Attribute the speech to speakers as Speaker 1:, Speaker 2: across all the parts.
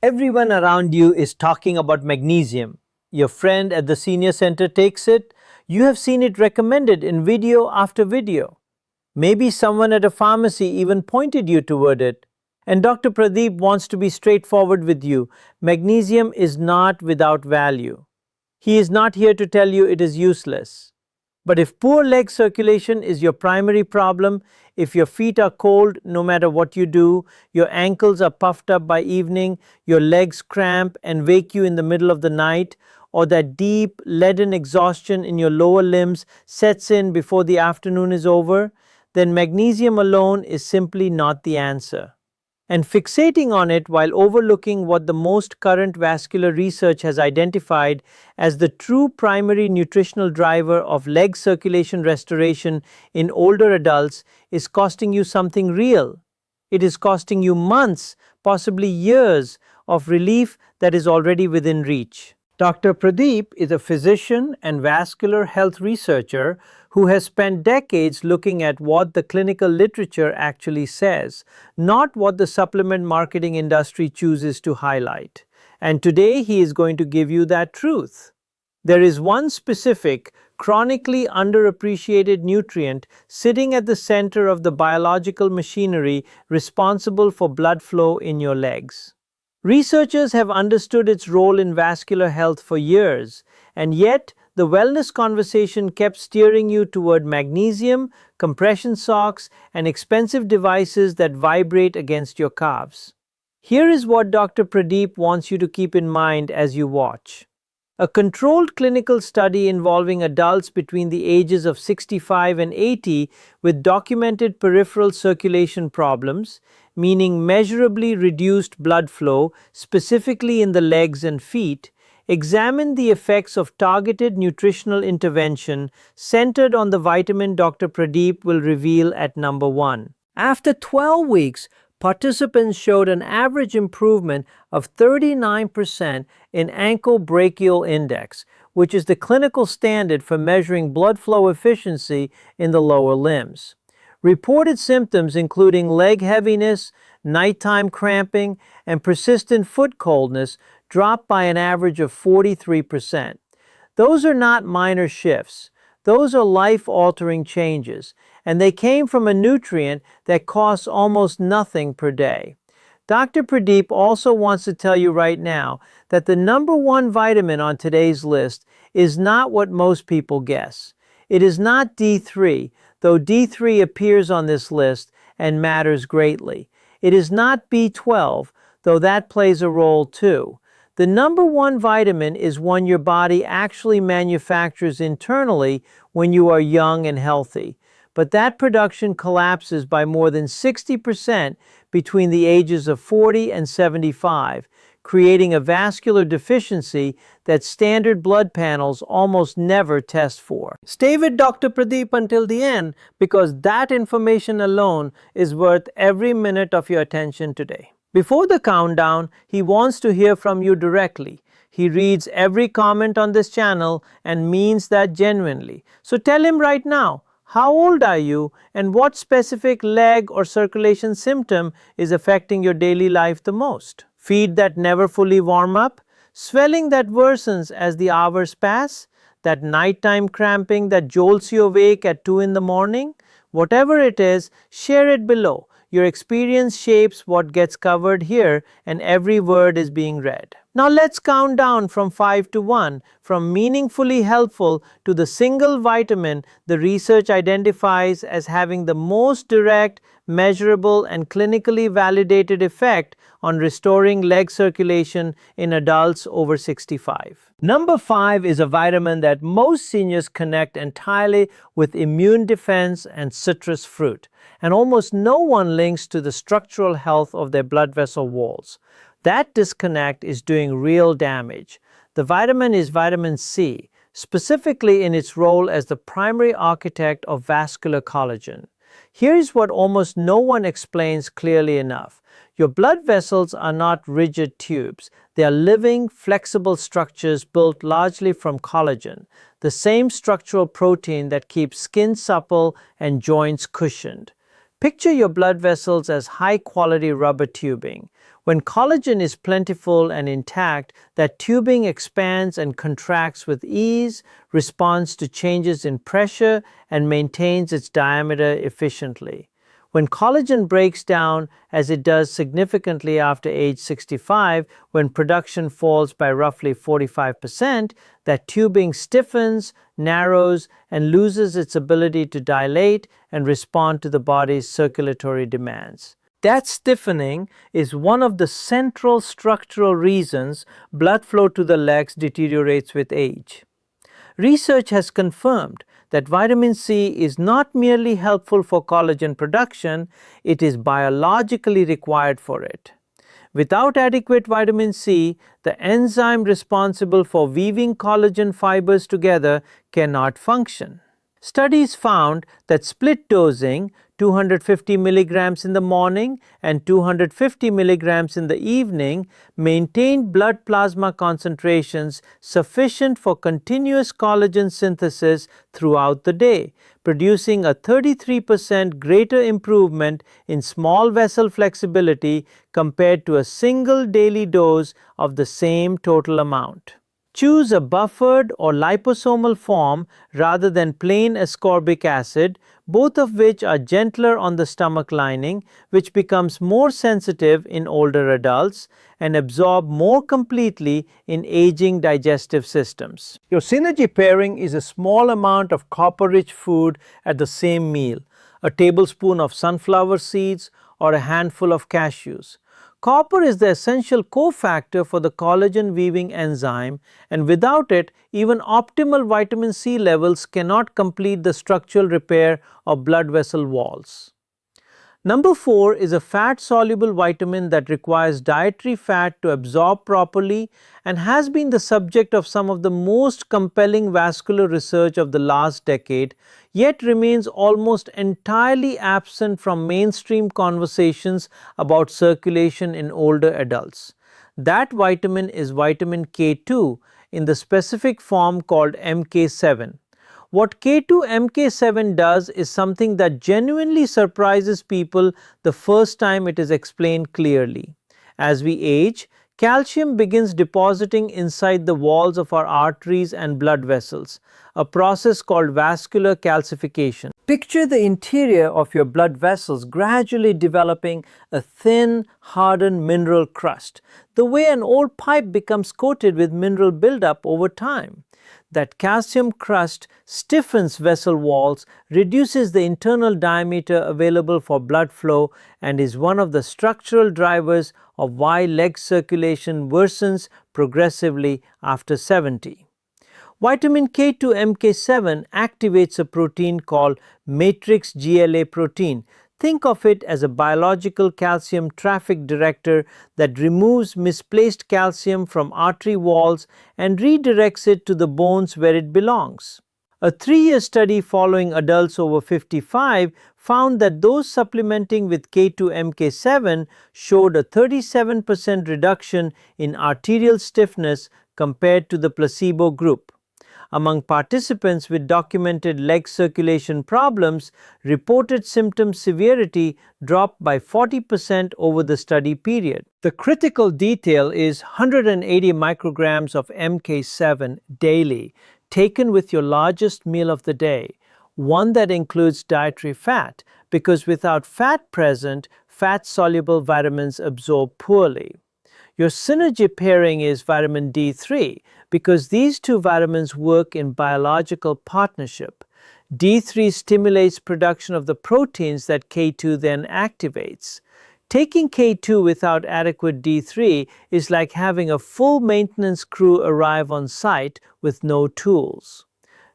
Speaker 1: Everyone around you is talking about magnesium. Your friend at the senior center takes it. You have seen it recommended in video after video. Maybe someone at a pharmacy even pointed you toward it. And Dr. Pradeep wants to be straightforward with you. Magnesium is not without value. He is not here to tell you it is useless. But if poor leg circulation is your primary problem, if your feet are cold no matter what you do, your ankles are puffed up by evening, your legs cramp and wake you in the middle of the night, or that deep, leaden exhaustion in your lower limbs sets in before the afternoon is over, then magnesium alone is simply not the answer. And fixating on it while overlooking what the most current vascular research has identified as the true primary nutritional driver of leg circulation restoration in older adults is costing you something real. It is costing you months, possibly years, of relief that is already within reach. Dr. Pradeep is a physician and vascular health researcher who has spent decades looking at what the clinical literature actually says, not what the supplement marketing industry chooses to highlight. And today he is going to give you that truth. There is one specific, chronically underappreciated nutrient sitting at the center of the biological machinery responsible for blood flow in your legs. Researchers have understood its role in vascular health for years, and yet the wellness conversation kept steering you toward magnesium, compression socks, and expensive devices that vibrate against your calves. Here is what Dr. Pradeep wants you to keep in mind as you watch. A controlled clinical study involving adults between the ages of 65 and 80 with documented peripheral circulation problems, meaning measurably reduced blood flow, specifically in the legs and feet, examined the effects of targeted nutritional intervention centered on the vitamin Dr. Pradeep will reveal at number 1. After 12 weeks, participants showed an average improvement of 39% in ankle brachial index, which is the clinical standard for measuring blood flow efficiency in the lower limbs. Reported symptoms including leg heaviness, nighttime cramping, and persistent foot coldness dropped by an average of 43%. Those are not minor shifts. Those are life-altering changes, and they came from a nutrient that costs almost nothing per day. Dr. Pradeep also wants to tell you right now that the number one vitamin on today's list is not what most people guess. It is not D3, though D3 appears on this list and matters greatly. It is not B12, though that plays a role too. The number one vitamin is one your body actually manufactures internally when you are young and healthy. But that production collapses by more than 60% between the ages of 40 and 75, creating a vascular deficiency that standard blood panels almost never test for. Stay with Dr. Pradeep until the end because that information alone is worth every minute of your attention today. Before the countdown, he wants to hear from you directly. He reads every comment on this channel and means that genuinely. So tell him right now, how old are you and what specific leg or circulation symptom is affecting your daily life the most? Feet that never fully warm up? Swelling that worsens as the hours pass? That nighttime cramping that jolts you awake at 2 in the morning? Whatever it is, share it below. Your experience shapes what gets covered here, and every word is being read. Now let's count down from 5 to 1, from meaningfully helpful to the single vitamin the research identifies as having the most direct, measurable, and clinically validated effect on restoring leg circulation in adults over 65. Number 5 is a vitamin that most seniors connect entirely with immune defense and citrus fruit, and almost no one links to the structural health of their blood vessel walls. That disconnect is doing real damage. The vitamin is vitamin C, specifically in its role as the primary architect of vascular collagen. Here is what almost no one explains clearly enough. Your blood vessels are not rigid tubes. They are living, flexible structures built largely from collagen, the same structural protein that keeps skin supple and joints cushioned. Picture your blood vessels as high-quality rubber tubing. When collagen is plentiful and intact, that tubing expands and contracts with ease, responds to changes in pressure, and maintains its diameter efficiently. When collagen breaks down, as it does significantly after age 65, when production falls by roughly 45%, that tubing stiffens, narrows, and loses its ability to dilate and respond to the body's circulatory demands. That stiffening is one of the central structural reasons blood flow to the legs deteriorates with age. Research has confirmed that vitamin C is not merely helpful for collagen production, it is biologically required for it. Without adequate vitamin C, the enzyme responsible for weaving collagen fibers together cannot function. Studies found that split dosing, 250 milligrams in the morning and 250 milligrams in the evening, maintained blood plasma concentrations sufficient for continuous collagen synthesis throughout the day, producing a 33% greater improvement in small vessel flexibility compared to a single daily dose of the same total amount. Choose a buffered or liposomal form rather than plain ascorbic acid, both of which are gentler on the stomach lining, which becomes more sensitive in older adults and absorb more completely in aging digestive systems. Your synergy pairing is a small amount of copper-rich food at the same meal, a tablespoon of sunflower seeds or a handful of cashews. Copper is the essential cofactor for the collagen weaving enzyme, and without it, even optimal vitamin C levels cannot complete the structural repair of blood vessel walls. Number 4 is a fat-soluble vitamin that requires dietary fat to absorb properly and has been the subject of some of the most compelling vascular research of the last decade, yet remains almost entirely absent from mainstream conversations about circulation in older adults. That vitamin is vitamin K2 in the specific form called MK7. What K2-MK7 does is something that genuinely surprises people the first time it is explained clearly. As we age, calcium begins depositing inside the walls of our arteries and blood vessels, a process called vascular calcification. Picture the interior of your blood vessels gradually developing a thin, hardened mineral crust, the way an old pipe becomes coated with mineral buildup over time. That calcium crust stiffens vessel walls, reduces the internal diameter available for blood flow, and is one of the structural drivers of why leg circulation worsens progressively after 70. Vitamin K2-MK7 activates a protein called matrix GLA protein. Think of it as a biological calcium traffic director that removes misplaced calcium from artery walls and redirects it to the bones where it belongs. A 3-year study following adults over 55 found that those supplementing with K2-MK7 showed a 37% reduction in arterial stiffness compared to the placebo group. Among participants with documented leg circulation problems, reported symptom severity dropped by 40% over the study period. The critical detail is 180 micrograms of MK7 daily, taken with your largest meal of the day, one that includes dietary fat, because without fat present, fat-soluble vitamins absorb poorly. Your synergy pairing is vitamin D3 because these two vitamins work in biological partnership. D3 stimulates production of the proteins that K2 then activates. Taking K2 without adequate D3 is like having a full maintenance crew arrive on site with no tools.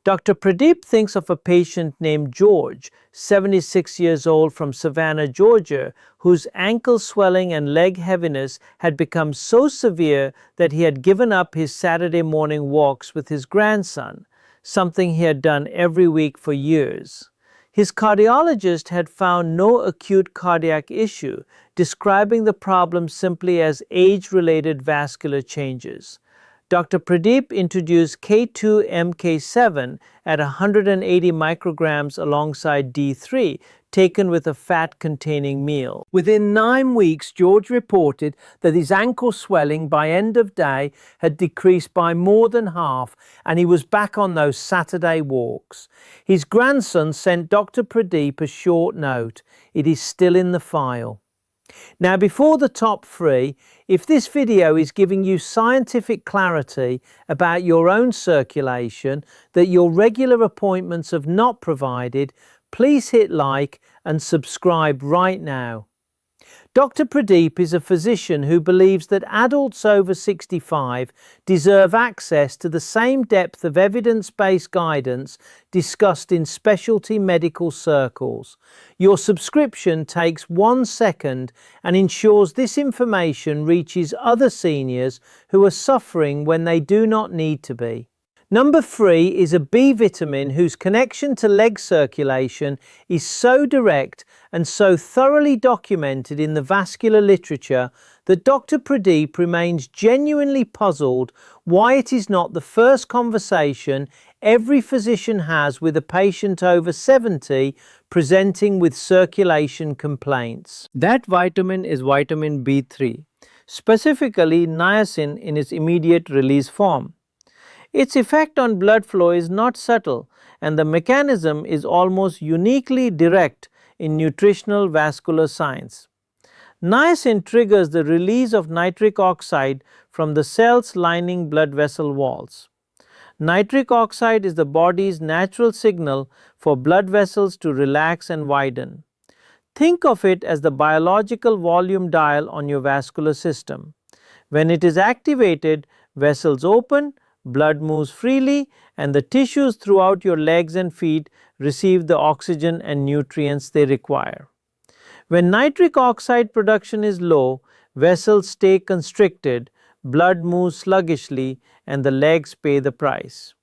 Speaker 1: Dr. Pardip thinks of a patient named George, 76 years old from Savannah, Georgia, whose ankle swelling and leg heaviness had become so severe that he had given up his Saturday morning walks with his grandson, something he had done every week for years. His cardiologist had found no acute cardiac issue, describing the problem simply as age-related vascular changes. Dr. Pardip introduced K2-MK7 at 180 micrograms alongside D3, taken with a fat-containing meal. Within 9 weeks, George reported that his ankle swelling by end of day had decreased by more than half, and he was back on those Saturday walks. His grandson sent Dr. Pardip a short note. It is still in the file. Now, before the top 3, if this video is giving you scientific clarity about your own circulation that your regular appointments have not provided, please hit like and subscribe right now. Dr. Pardip is a physician who believes that adults over 65 deserve access to the same depth of evidence-based guidance discussed in specialty medical circles. Your subscription takes 1 second and ensures this information reaches other seniors who are suffering when they do not need to be. Number 3 is a B vitamin whose connection to leg circulation is so direct and so thoroughly documented in the vascular literature that Dr. Pardip remains genuinely puzzled why it is not the first conversation every physician has with a patient over 70 presenting with circulation complaints. That vitamin is vitamin B3, specifically niacin in its immediate release form. Its effect on blood flow is not subtle, and the mechanism is almost uniquely direct in nutritional vascular science. Niacin triggers the release of nitric oxide from the cells lining blood vessel walls. Nitric oxide is the body's natural signal for blood vessels to relax and widen. Think of it as the biological volume dial on your vascular system. When it is activated, vessels open, blood moves freely, and the tissues throughout your legs and feet receive the oxygen and nutrients they require. When nitric oxide production is low, vessels stay constricted, blood moves sluggishly, and the legs pay the price.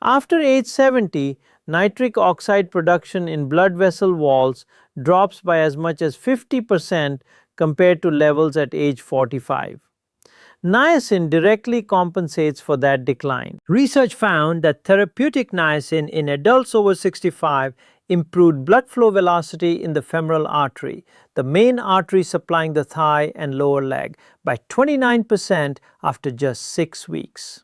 Speaker 1: After age 70, nitric oxide production in blood vessel walls drops by as much as 50% compared to levels at age 45. Niacin directly compensates for that decline. Research found that therapeutic niacin in adults over 65 improved blood flow velocity in the femoral artery, the main artery supplying the thigh and lower leg, by 29% after just 6 weeks.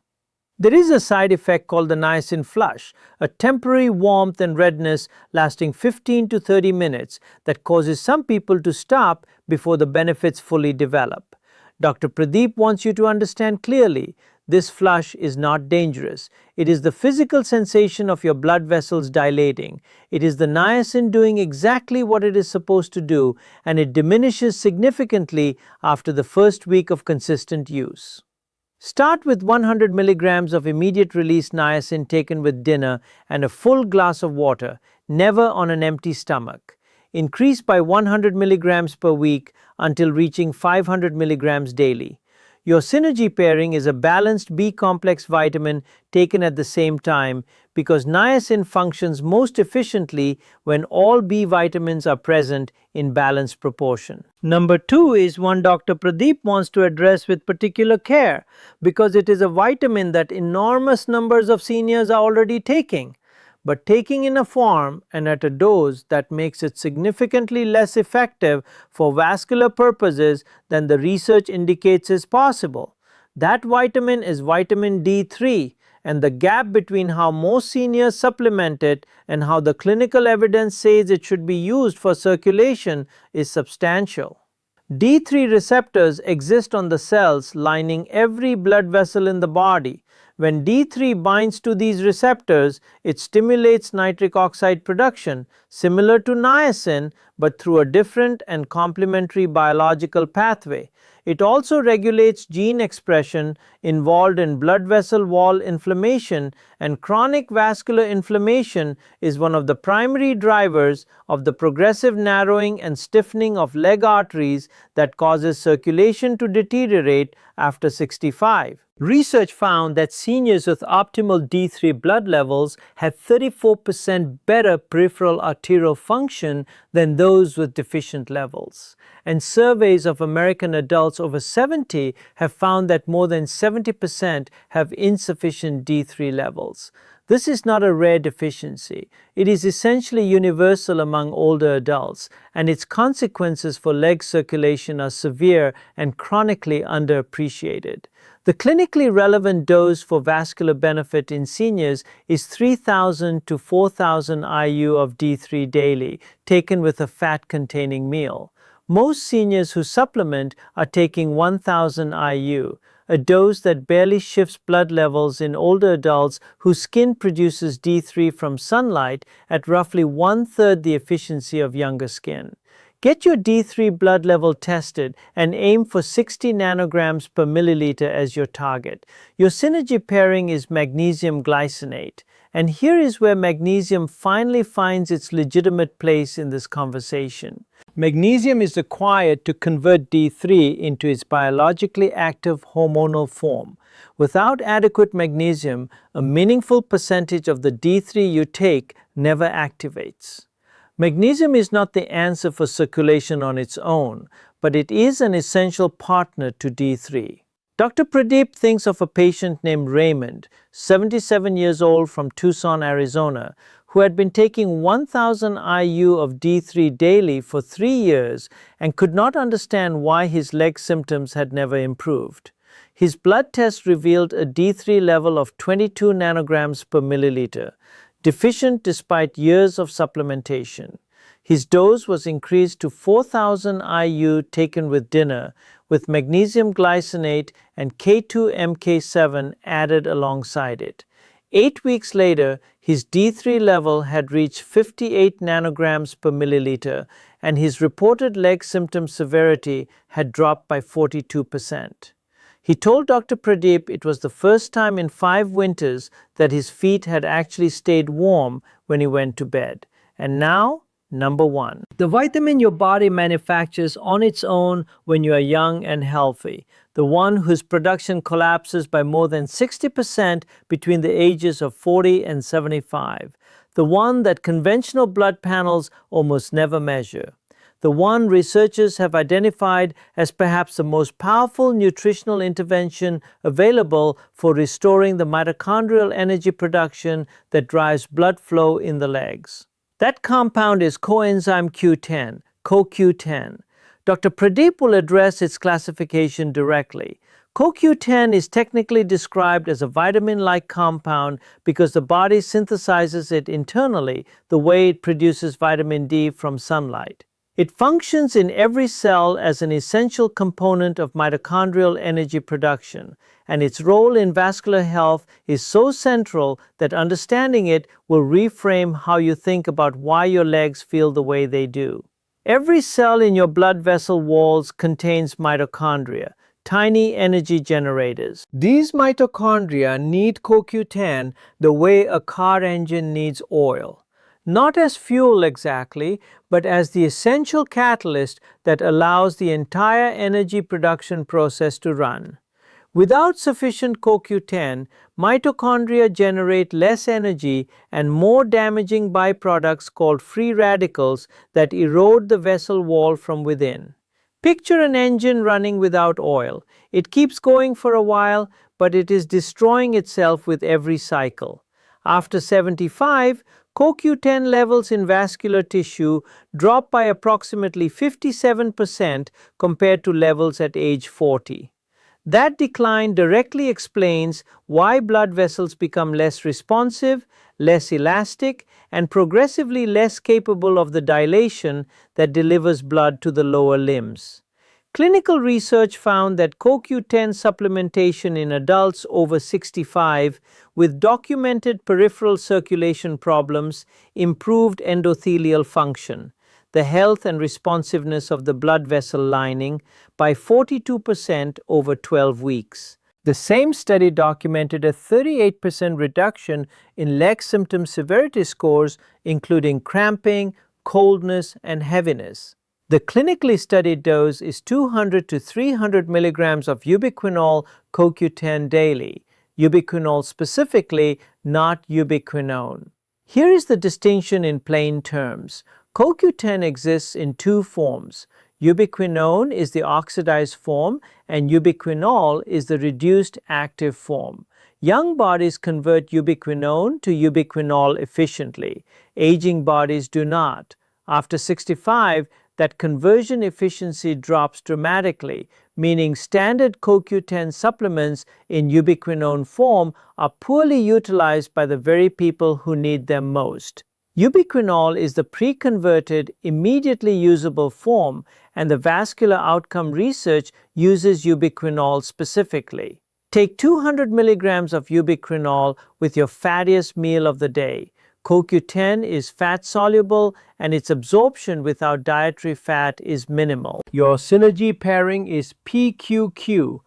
Speaker 1: There is a side effect called the niacin flush, a temporary warmth and redness lasting 15 to 30 minutes that causes some people to stop before the benefits fully develop. Dr. Pardip wants you to understand clearly, this flush is not dangerous. It is the physical sensation of your blood vessels dilating. It is the niacin doing exactly what it is supposed to do, and it diminishes significantly after the first week of consistent use. Start with 100 milligrams of immediate release niacin taken with dinner and a full glass of water, never on an empty stomach. Increase by 100 milligrams per week until reaching 500 milligrams daily. Your synergy pairing is a balanced B-complex vitamin taken at the same time because niacin functions most efficiently when all B vitamins are present in balanced proportion. Number 2 is one Dr. Pardip wants to address with particular care because it is a vitamin that enormous numbers of seniors are already taking, but taking in a form and at a dose that makes it significantly less effective for vascular purposes than the research indicates is possible. That vitamin is vitamin D3, and the gap between how most seniors supplement it and how the clinical evidence says it should be used for circulation is substantial. D3 receptors exist on the cells lining every blood vessel in the body. When D3 binds to these receptors, it stimulates nitric oxide production, similar to niacin, but through a different and complementary biological pathway. It also regulates gene expression involved in blood vessel wall inflammation, and chronic vascular inflammation is one of the primary drivers of the progressive narrowing and stiffening of leg arteries that causes circulation to deteriorate after 65. Research found that seniors with optimal D3 blood levels had 34% better peripheral arterial function than those with deficient levels. And surveys of American adults over 70 have found that more than 70% have insufficient D3 levels. This is not a rare deficiency. It is essentially universal among older adults, and its consequences for leg circulation are severe and chronically underappreciated. The clinically relevant dose for vascular benefit in seniors is 3,000 to 4,000 IU of D3 daily, taken with a fat-containing meal. Most seniors who supplement are taking 1,000 IU, a dose that barely shifts blood levels in older adults whose skin produces D3 from sunlight at roughly one-third the efficiency of younger skin. Get your D3 blood level tested and aim for 60 nanograms per milliliter as your target. Your synergy pairing is magnesium glycinate. And here is where magnesium finally finds its legitimate place in this conversation. Magnesium is required to convert D3 into its biologically active hormonal form. Without adequate magnesium, a meaningful percentage of the D3 you take never activates. Magnesium is not the answer for circulation on its own, but it is an essential partner to D3. Dr. Pardip thinks of a patient named Raymond, 77 years old from Tucson, Arizona, who had been taking 1,000 IU of D3 daily for 3 years and could not understand why his leg symptoms had never improved. His blood test revealed a D3 level of 22 nanograms per milliliter, deficient despite years of supplementation. His dose was increased to 4,000 IU taken with dinner, with magnesium glycinate and K2-MK7 added alongside it. 8 weeks later, his D3 level had reached 58 nanograms per milliliter, and his reported leg symptom severity had dropped by 42%. He told Dr. Pardip it was the first time in 5 winters that his feet had actually stayed warm when he went to bed. And now, number 1. The vitamin your body manufactures on its own when you are young and healthy. The one whose production collapses by more than 60% between the ages of 40 and 75. The one that conventional blood panels almost never measure. The one researchers have identified as perhaps the most powerful nutritional intervention available for restoring the mitochondrial energy production that drives blood flow in the legs. That compound is coenzyme Q10, CoQ10. Dr. Pardip will address its classification directly. CoQ10 is technically described as a vitamin-like compound because the body synthesizes it internally the way it produces vitamin D from sunlight. It functions in every cell as an essential component of mitochondrial energy production, and its role in vascular health is so central that understanding it will reframe how you think about why your legs feel the way they do. Every cell in your blood vessel walls contains mitochondria, tiny energy generators. These mitochondria need CoQ10 the way a car engine needs oil. Not as fuel exactly, but as the essential catalyst that allows the entire energy production process to run. Without sufficient CoQ10, mitochondria generate less energy and more damaging byproducts called free radicals that erode the vessel wall from within. Picture an engine running without oil. It keeps going for a while, but it is destroying itself with every cycle. After 75, CoQ10 levels in vascular tissue drop by approximately 57% compared to levels at age 40. That decline directly explains why blood vessels become less responsive, less elastic, and progressively less capable of the dilation that delivers blood to the lower limbs. Clinical research found that CoQ10 supplementation in adults over 65 with documented peripheral circulation problems improved endothelial function, the health and responsiveness of the blood vessel lining, by 42% over 12 weeks. The same study documented a 38% reduction in leg symptom severity scores, including cramping, coldness, and heaviness. The clinically studied dose is 200 to 300 milligrams of ubiquinol CoQ10 daily. Ubiquinol specifically, not ubiquinone. Here is the distinction in plain terms. CoQ10 exists in two forms. Ubiquinone is the oxidized form and ubiquinol is the reduced active form. Young bodies convert ubiquinone to ubiquinol efficiently. Aging bodies do not. After 65, that conversion efficiency drops dramatically, meaning standard CoQ10 supplements in ubiquinone form are poorly utilized by the very people who need them most. Ubiquinol is the pre-converted, immediately usable form, and the vascular outcome research uses ubiquinol specifically. Take 200 milligrams of ubiquinol with your fattiest meal of the day. CoQ10 is fat-soluble and its absorption without dietary fat is minimal. Your synergy pairing is PQQ,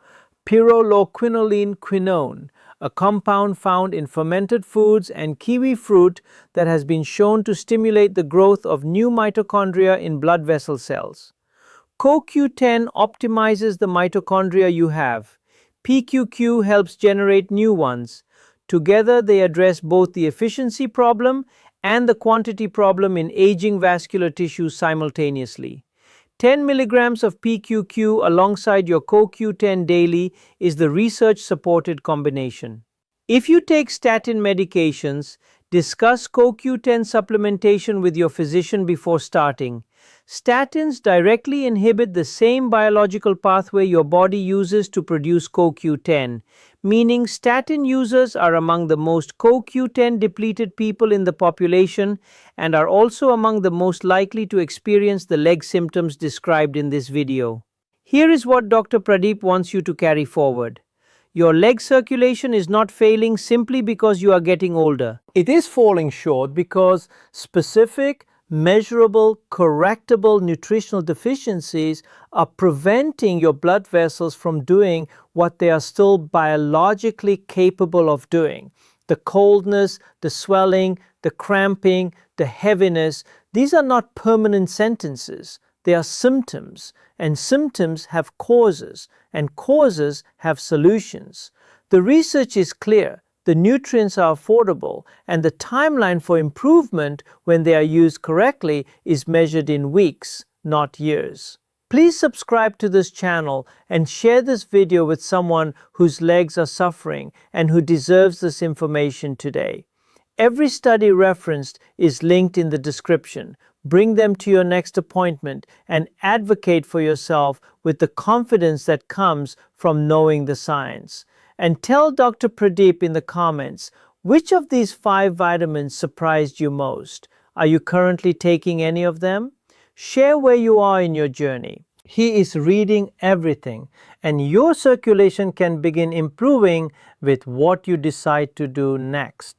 Speaker 1: pyrroloquinoline quinone, a compound found in fermented foods and kiwi fruit that has been shown to stimulate the growth of new mitochondria in blood vessel cells. CoQ10 optimizes the mitochondria you have. PQQ helps generate new ones. Together, they address both the efficiency problem and the quantity problem in aging vascular tissue simultaneously. 10 milligrams of PQQ alongside your CoQ10 daily is the research-supported combination. If you take statin medications, discuss CoQ10 supplementation with your physician before starting. Statins directly inhibit the same biological pathway your body uses to produce CoQ10, meaning statin users are among the most CoQ10 depleted people in the population and are also among the most likely to experience the leg symptoms described in this video. Here is what Dr. Pardip wants you to carry forward. Your leg circulation is not failing simply because you are getting older. It is falling short because specific, measurable, correctable nutritional deficiencies are preventing your blood vessels from doing what they are still biologically capable of doing. The coldness, the swelling, the cramping, the heaviness, these are not permanent sentences. They are symptoms, and symptoms have causes, and causes have solutions. The research is clear. The nutrients are affordable, and the timeline for improvement when they are used correctly is measured in weeks, not years. Please subscribe to this channel and share this video with someone whose legs are suffering and who deserves this information today. Every study referenced is linked in the description. Bring them to your next appointment and advocate for yourself with the confidence that comes from knowing the science. And tell Dr. Pardip in the comments, which of these 5 vitamins surprised you most? Are you currently taking any of them? Share where you are in your journey. He is reading everything, and your circulation can begin improving with what you decide to do next.